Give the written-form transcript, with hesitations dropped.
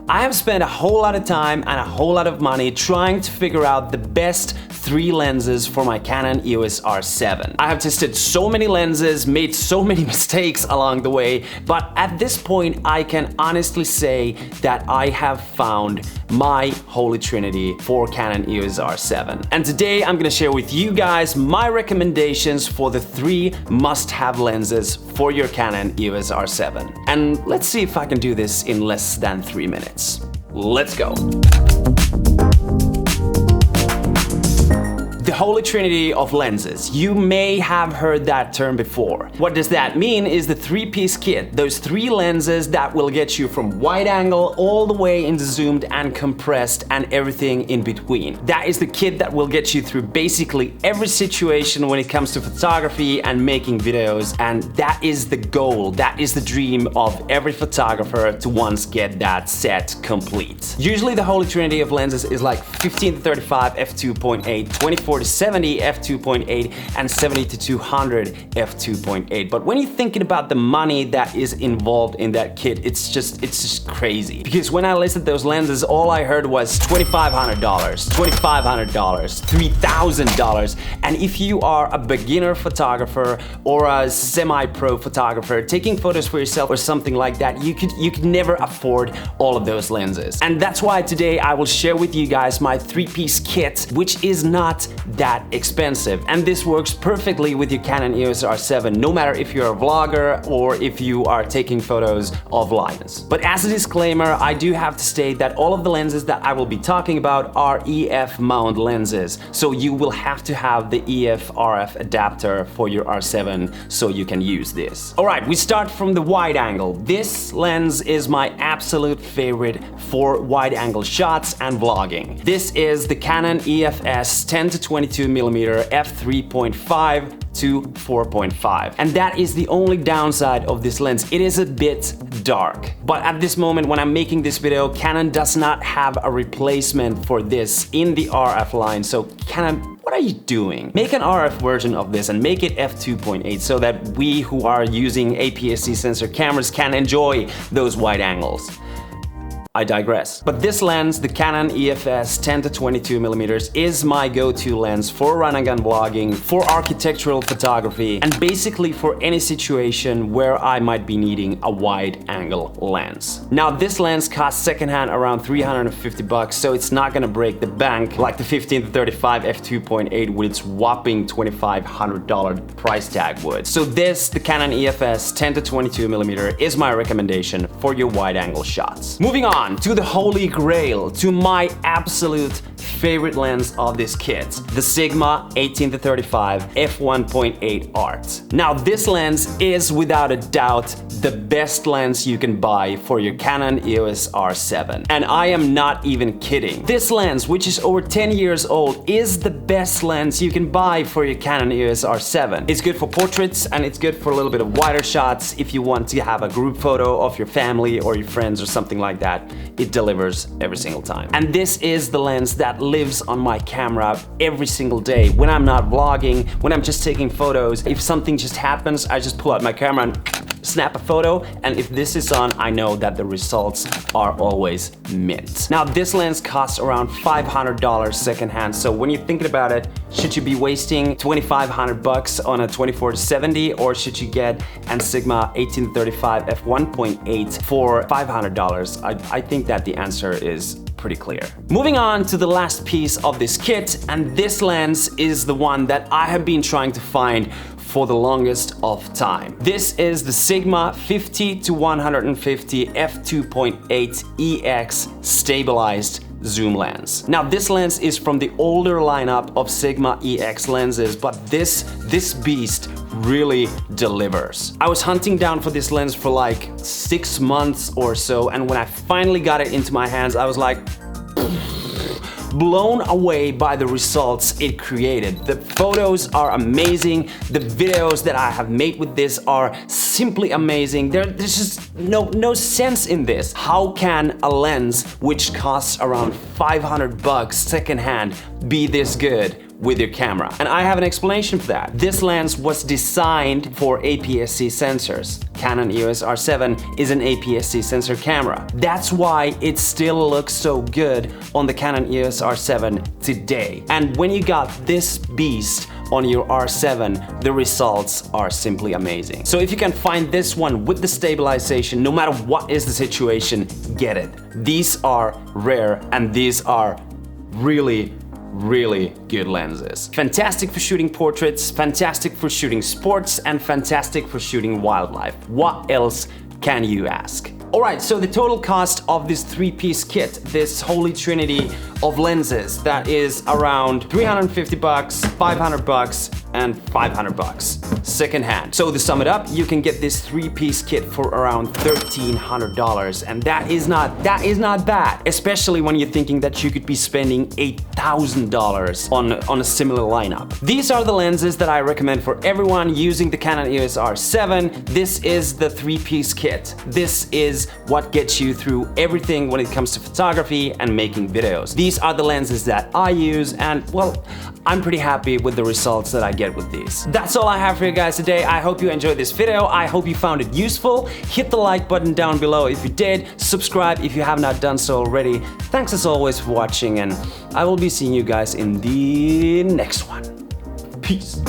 I have spent a whole lot of time and a whole lot of money trying to figure out the best 3 lenses for my Canon EOS R7. I have tested so many lenses, made so many mistakes along the way, but at this point I can honestly say that I have found my holy trinity for Canon EOS R7. And today I'm gonna share with you guys my recommendations for the 3 must-have lenses for your Canon EOS R7. And let's see if I can do this in less than 3 minutes. Let's go. The holy trinity of lenses. You may have heard that term before. What does that mean is the 3-piece kit. Those 3 lenses that will get you from wide angle all the way into zoomed and compressed and everything in between. That is the kit that will get you through basically every situation when it comes to photography and making videos, and that is the goal, that is the dream of every photographer to once get that set complete. Usually the holy trinity of lenses is like 15-35 f2.8, 24-70 f2.8 and 70-200 f2.8. But when you're thinking about the money that is involved in that kit, it's just crazy. Because when I listed those lenses, all I heard was $2,500, $2,500, $3,000. And if you are a beginner photographer or a semi-pro photographer taking photos for yourself or something like that, you could never afford all of those lenses. And that's why today I will share with you guys my 3-piece kit, which is not that expensive. And this works perfectly with your Canon EOS R7, no matter if you're a vlogger or if you are taking photos of lines. But as a disclaimer, I do have to state that all of the lenses that I will be talking about are EF mount lenses. So you will have to have the EF RF adapter for your R7 so you can use this. All right, we start from the wide angle. This lens is my absolute favorite for wide angle shots and vlogging. This is the Canon EFS 10-22mm f3.5 to 4.5. And that is the only downside of this lens. It is a bit dark. But at this moment when I'm making this video, Canon does not have a replacement for this in the RF line. So Canon, what are you doing? Make an RF version of this and make it f2.8 so that we who are using APS-C sensor cameras can enjoy those wide angles. I digress. But this lens, the Canon EFS 10-22mm, is my go-to lens for run and gun vlogging, for architectural photography, and basically for any situation where I might be needing a wide angle lens. Now this lens costs secondhand around $350, so it's not gonna break the bank like the 15-35 f2.8 with its whopping $2,500 price tag would. So this, the Canon EFS 10-22mm, is my recommendation for your wide angle shots. Moving on to the holy grail, to my absolute favorite lens of this kit, the Sigma 18-35 f1.8 art. Now this lens is without a doubt the best lens you can buy for your Canon EOS R7. And I am not even kidding. This lens, which is over 10 years old, is the best lens you can buy for your Canon EOS R7. It's good for portraits and it's good for a little bit of wider shots if you want to have a group photo of your family or your friends or something like that. It delivers every single time. And this is the lens that lives on my camera every single day. When I'm not vlogging, when I'm just taking photos, if something just happens, I just pull out my camera and snap a photo, and if this is on, I know that the results are always mint. Now this lens costs around $500 secondhand, so when you're thinking about it, should you be wasting $2,500 on a 24-70, or should you get an Sigma 18-35 f1.8 for $500? I think that the answer is pretty clear. Moving on to the last piece of this kit, and this lens is the one that I have been trying to find for the longest of time. This is the Sigma 50-150 f2.8 EX stabilized zoom lens. Now this lens is from the older lineup of Sigma EX lenses, but this beast really delivers. I was hunting down for this lens for like 6 months or so, and when I finally got it into my hands, I was like blown away by the results it created. The photos are amazing. The videos that I have made with this are simply amazing. There's just no sense in this. How can a lens which costs around $500 secondhand be this good with your camera. And I have an explanation for that. This lens was designed for APS-C sensors. Canon EOS R7 is an APS-C sensor camera. That's why it still looks so good on the Canon EOS R7 today. And when you got this beast on your R7, the results are simply amazing. So if you can find this one with the stabilization, no matter what is the situation, get it. These are rare and these are really good lenses. Fantastic for shooting portraits, fantastic for shooting sports, and fantastic for shooting wildlife. What else can you ask? Alright, so the total cost of this three-piece kit, this holy trinity of lenses, that is around 350 bucks, 500 bucks, and 500 bucks secondhand. So to sum it up, you can get this three-piece kit for around $1,300, and that is not bad, especially when you're thinking that you could be spending $8,000 on a similar lineup. These are the lenses that I recommend for everyone using the Canon EOS R7. This is the three-piece kit. This is what gets you through everything when it comes to photography and making videos. These are the lenses that I use, and well, I'm pretty happy with the results that I get with these. That's all I have for you guys today. I hope you enjoyed this video. I hope you found it useful. Hit the like button down below if you did. Subscribe if you have not done so already. Thanks as always for watching, and I will be seeing you guys in the next one. Peace.